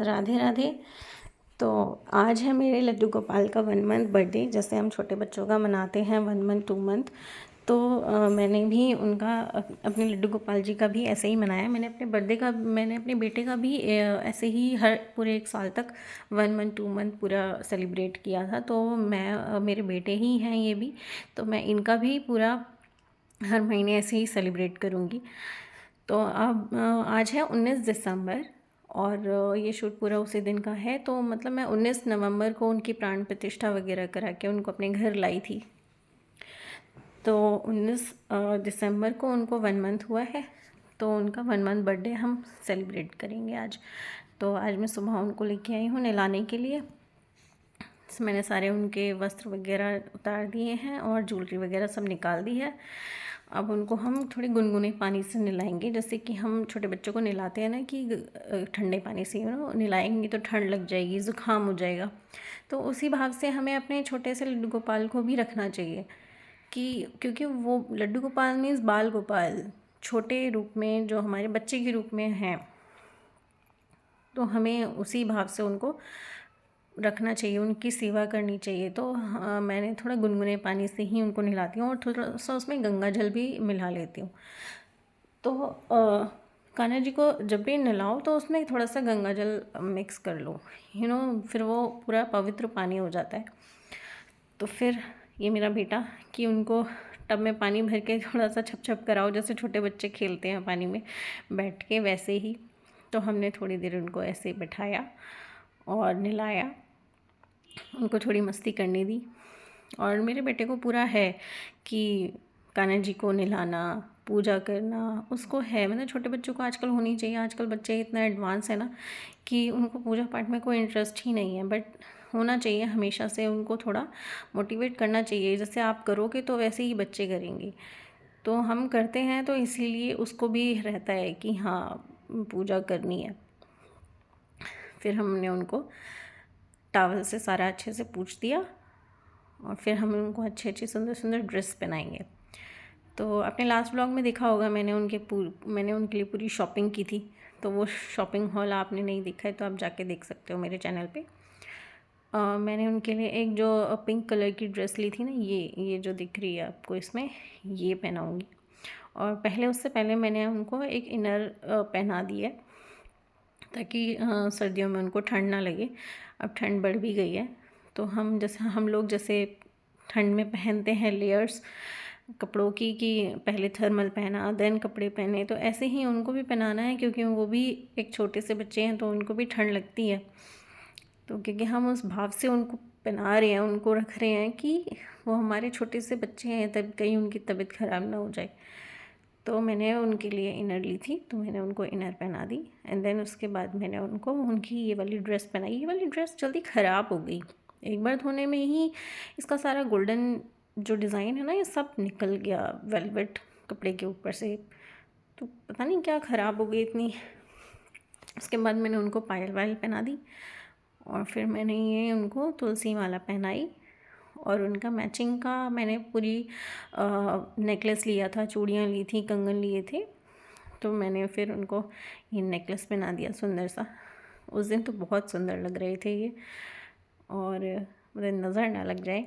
राधे राधे। तो आज है मेरे लड्डू गोपाल का 1 मंथ बर्थडे। जैसे हम छोटे बच्चों का मनाते हैं 1 मंथ 2 मंथ, तो मैंने भी उनका अपने लड्डू गोपाल जी का भी ऐसे ही मनाया। मैंने अपने बेटे का भी ऐसे ही हर पूरे 1 साल तक 1 मंथ 2 मंथ पूरा सेलिब्रेट किया था। तो मेरे बेटे ही हैं ये भी, तो मैं इनका भी पूरा हर महीने ऐसे ही सेलिब्रेट करूँगी। तो अब आज है 19 दिसंबर और ये शूट पूरा उसी दिन का है। तो मतलब मैं 19 नवंबर को उनकी प्राण प्रतिष्ठा वगैरह करा के उनको अपने घर लाई थी। तो 19 दिसंबर को उनको 1 मंथ हुआ है, तो उनका 1 मंथ बर्थडे हम सेलिब्रेट करेंगे आज। तो आज मैं सुबह उनको लेके आई हूँ नहलाने के लिए। मैंने सारे उनके वस्त्र वगैरह उतार दिए हैं और ज्वेलरी वगैरह सब निकाल दी है। अब उनको हम थोड़े गुनगुने पानी से नहलाएंगे, जैसे कि हम छोटे बच्चों को नहलाते हैं ना कि ठंडे पानी से नहलाएंगे तो ठंड लग जाएगी, ज़ुकाम हो जाएगा। तो उसी भाव से हमें अपने छोटे से लड्डू गोपाल को भी रखना चाहिए कि क्योंकि वो लड्डू गोपाल मीन्स बाल गोपाल, छोटे रूप में जो हमारे बच्चे के रूप में हैं, तो हमें उसी भाव से उनको रखना चाहिए, उनकी सेवा करनी चाहिए। तो मैंने थोड़ा गुनगुने पानी से ही उनको नहलाती हूँ और थोड़ा सा उसमें गंगा जल भी मिला लेती हूँ। तो कान्हा जी को जब भी नहलाओ तो उसमें थोड़ा सा गंगा जल मिक्स कर लो, फिर वो पूरा पवित्र पानी हो जाता है। तो फिर ये मेरा बेटा कि उनको टब में पानी भर के थोड़ा सा छप छप कराओ, जैसे छोटे बच्चे खेलते हैं पानी में बैठ के, वैसे ही। तो हमने थोड़ी देर उनको ऐसे बिठाया और नहलाया, उनको थोड़ी मस्ती करने दी। और मेरे बेटे को पूरा है कि कान्हा जी को नहलाना, पूजा करना उसको है। मतलब छोटे बच्चों को आजकल होनी चाहिए। आजकल बच्चे इतना एडवांस है ना कि उनको पूजा पाठ में कोई इंटरेस्ट ही नहीं है, बट होना चाहिए। हमेशा से उनको थोड़ा मोटिवेट करना चाहिए। जैसे आप करोगे तो वैसे ही बच्चे करेंगे। तो हम करते हैं तो इसीलिए उसको भी रहता है कि हाँ पूजा करनी है। फिर हमने उनको टॉवल से सारा अच्छे से पूछ दिया और फिर हम उनको अच्छी अच्छी सुंदर सुंदर ड्रेस पहनाएंगे। तो अपने लास्ट ब्लॉग में देखा होगा मैंने उनके लिए पूरी शॉपिंग की थी। तो वो शॉपिंग हॉल आपने नहीं देखा है तो आप जाके देख सकते हो मेरे चैनल पे। मैंने उनके लिए एक जो पिंक कलर की ड्रेस ली थी ना, ये जो दिख रही है आपको, इसमें ये पहनाऊँगी। और उससे पहले मैंने उनको एक इनर पहना दी है ताकि सर्दियों में उनको ठंड ना लगे। अब ठंड बढ़ भी गई है, तो हम लोग जैसे ठंड में पहनते हैं लेयर्स कपड़ों की, कि पहले थर्मल पहना देन कपड़े पहने, तो ऐसे ही उनको भी पहनाना है क्योंकि वो भी एक छोटे से बच्चे हैं तो उनको भी ठंड लगती है। तो क्योंकि हम उस भाव से उनको पहना रहे हैं, उनको रख रहे हैं कि वो हमारे छोटे से बच्चे हैं, तब कहीं उनकी तबीयत ख़राब ना हो जाए। तो मैंने उनके लिए इनर ली थी, तो मैंने उनको इनर पहना दी एंड देन उसके बाद मैंने उनको उनकी ये वाली ड्रेस पहनाई। ये वाली ड्रेस जल्दी ख़राब हो गई, एक बार धोने में ही इसका सारा गोल्डन जो डिज़ाइन है ना ये सब निकल गया वेलवेट कपड़े के ऊपर से। तो पता नहीं क्या ख़राब हो गई इतनी। उसके बाद मैंने उनको पायल वायल पहना दी और फिर मैंने ये उनको तुलसी माला पहनाई। और उनका मैचिंग का मैंने पूरी नेकलेस लिया था, चूड़ियाँ ली थी, कंगन लिए थे। तो मैंने फिर उनको ये नेकलेस पहना दिया सुंदर सा। उस दिन तो बहुत सुंदर लग रहे थे ये, और मुझे नज़र ना लग जाए।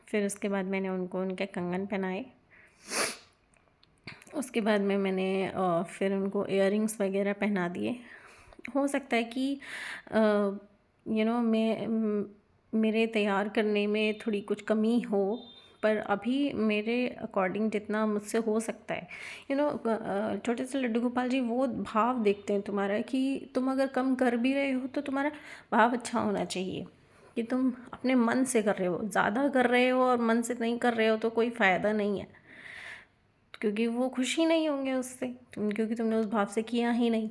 फिर उसके बाद मैंने उनको उनके कंगन पहनाए। उसके बाद में मैंने फिर उनको इयररिंग्स वगैरह पहना दिए। हो सकता है कि मेरे तैयार करने में थोड़ी कुछ कमी हो, पर अभी मेरे अकॉर्डिंग जितना मुझसे हो सकता है, छोटे से लड्डू गोपाल जी वो भाव देखते हैं तुम्हारा कि तुम अगर कम कर भी रहे हो तो तुम्हारा भाव अच्छा होना चाहिए कि तुम अपने मन से कर रहे हो। ज़्यादा कर रहे हो और मन से नहीं कर रहे हो तो कोई फ़ायदा नहीं है, क्योंकि वो खुश ही नहीं होंगे उससे, क्योंकि तुमने उस भाव से किया ही नहीं।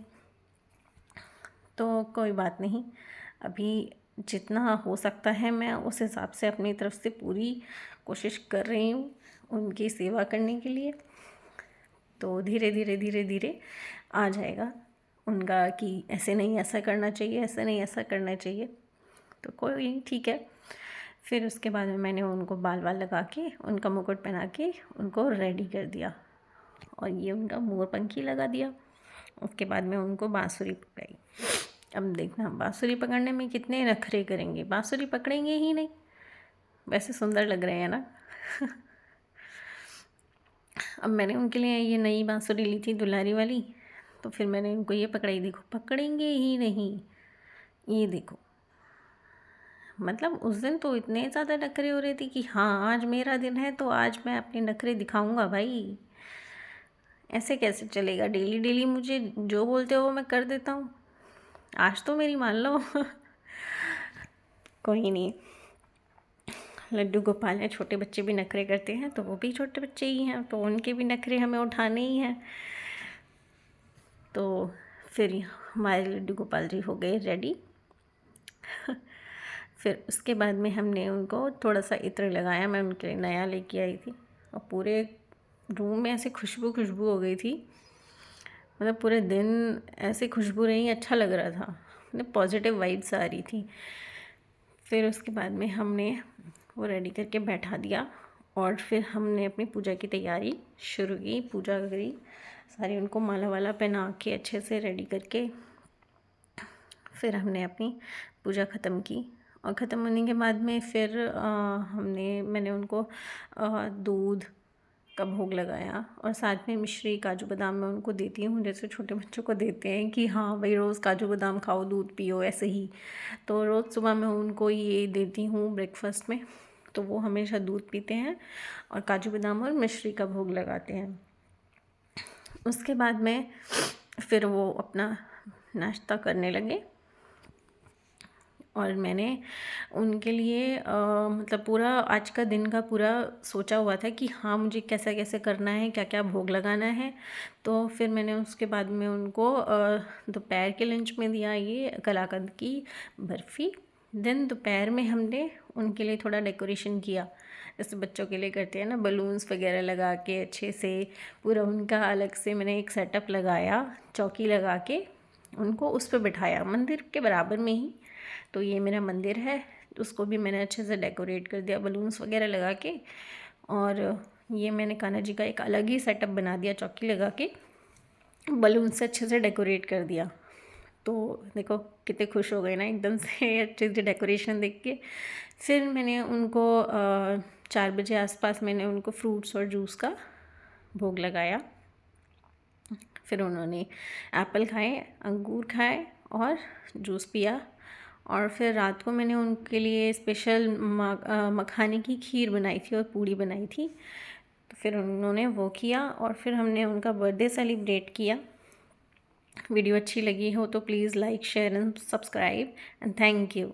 तो कोई बात नहीं, अभी जितना हो सकता है मैं उस हिसाब से अपनी तरफ से पूरी कोशिश कर रही हूँ उनकी सेवा करने के लिए। तो धीरे धीरे धीरे धीरे आ जाएगा उनका कि ऐसे नहीं ऐसा करना चाहिए, ऐसे नहीं ऐसा करना चाहिए। तो कोई नहीं, ठीक है। फिर उसके बाद में मैंने उनको बाल लगा के उनका मुकुट पहना के उनको रेडी कर दिया और ये उनका मोर पंखी लगा दिया। उसके बाद में उनको बांसुरी पकड़ाई। अब देखना बाँसुरी पकड़ने में कितने नखरे करेंगे, बाँसुरी पकड़ेंगे ही नहीं। वैसे सुंदर लग रहे हैं ना। अब मैंने उनके लिए ये नई बाँसुरी ली थी दुलारी वाली, तो फिर मैंने उनको ये पकड़ाई, देखो पकड़ेंगे ही नहीं। ये देखो, मतलब उस दिन तो इतने ज़्यादा नखरे हो रहे थे कि हाँ आज मेरा दिन है तो आज मैं अपने नखरे दिखाऊंगा भाई। ऐसे कैसे चलेगा, डेली डेली मुझे जो बोलते हो वो मैं कर देता हूँ, आज तो मेरी मान लो। कोई नहीं, लड्डू गोपाल है, छोटे बच्चे भी नखरे करते हैं तो वो भी छोटे बच्चे ही हैं, तो उनके भी नखरे हमें उठाने ही हैं। तो फिर हमारे लड्डू गोपाल जी हो गए रेडी। फिर उसके बाद में हमने उनको थोड़ा सा इत्र लगाया, मैं उनके लिए नया लेके आई थी, और पूरे रूम में ऐसे खुशबू खुशबू हो गई थी, मतलब पूरे दिन ऐसे खुशबू रही, अच्छा लग रहा था, मतलब पॉजिटिव वाइब्स आ रही थी। फिर उसके बाद में हमने वो रेडी करके बैठा दिया, और फिर हमने अपनी पूजा की तैयारी शुरू की, पूजा करी सारी, उनको माला वाला पहना के अच्छे से रेडी करके फिर हमने अपनी पूजा ख़त्म की। और ख़त्म होने के बाद में फिर मैंने उनको दूध का भोग लगाया, और साथ में मिश्री काजू बादाम मैं उनको देती हूँ, जैसे छोटे बच्चों को देते हैं कि हाँ भाई रोज़ काजू बादाम खाओ, दूध पियो, ऐसे ही। तो रोज़ सुबह मैं उनको ये देती हूँ ब्रेकफास्ट में, तो वो हमेशा दूध पीते हैं और काजू बादाम और मिश्री का भोग लगाते हैं। उसके बाद में फिर वो अपना नाश्ता करने लगे, और मैंने उनके लिए मतलब पूरा आज का दिन का पूरा सोचा हुआ था कि हाँ मुझे कैसा कैसे करना है, क्या क्या भोग लगाना है। तो फिर मैंने उसके बाद में उनको दोपहर के लंच में दिया ये कलाकंद की बर्फ़ी। देन दोपहर में हमने उनके लिए थोड़ा डेकोरेशन किया, जैसे बच्चों के लिए करते हैं ना, बलून्स वगैरह लगा के अच्छे से पूरा उनका अलग से मैंने एक सेटअप लगाया, चौकी लगा के उनको उस पर बिठाया मंदिर के बराबर में ही। तो ये मेरा मंदिर है, उसको भी मैंने अच्छे से डेकोरेट कर दिया बलून्स वगैरह लगा के, और ये मैंने कान्हा जी का एक अलग ही सेटअप बना दिया, चौकी लगा के बलून से अच्छे से डेकोरेट कर दिया। तो देखो कितने खुश हो गए ना एकदम से अच्छे से डेकोरेशन देख के। फिर मैंने उनको 4 बजे आसपास मैंने उनको फ्रूट्स और जूस का भोग लगाया। फिर उन्होंने एप्पल खाए, अंगूर खाए और जूस पिया। और फिर रात को मैंने उनके लिए स्पेशल मखाने की खीर बनाई थी और पूड़ी बनाई थी, तो फिर उन्होंने वो किया, और फिर हमने उनका बर्थडे सेलिब्रेट किया। वीडियो अच्छी लगी हो तो please like share and subscribe, and thank you.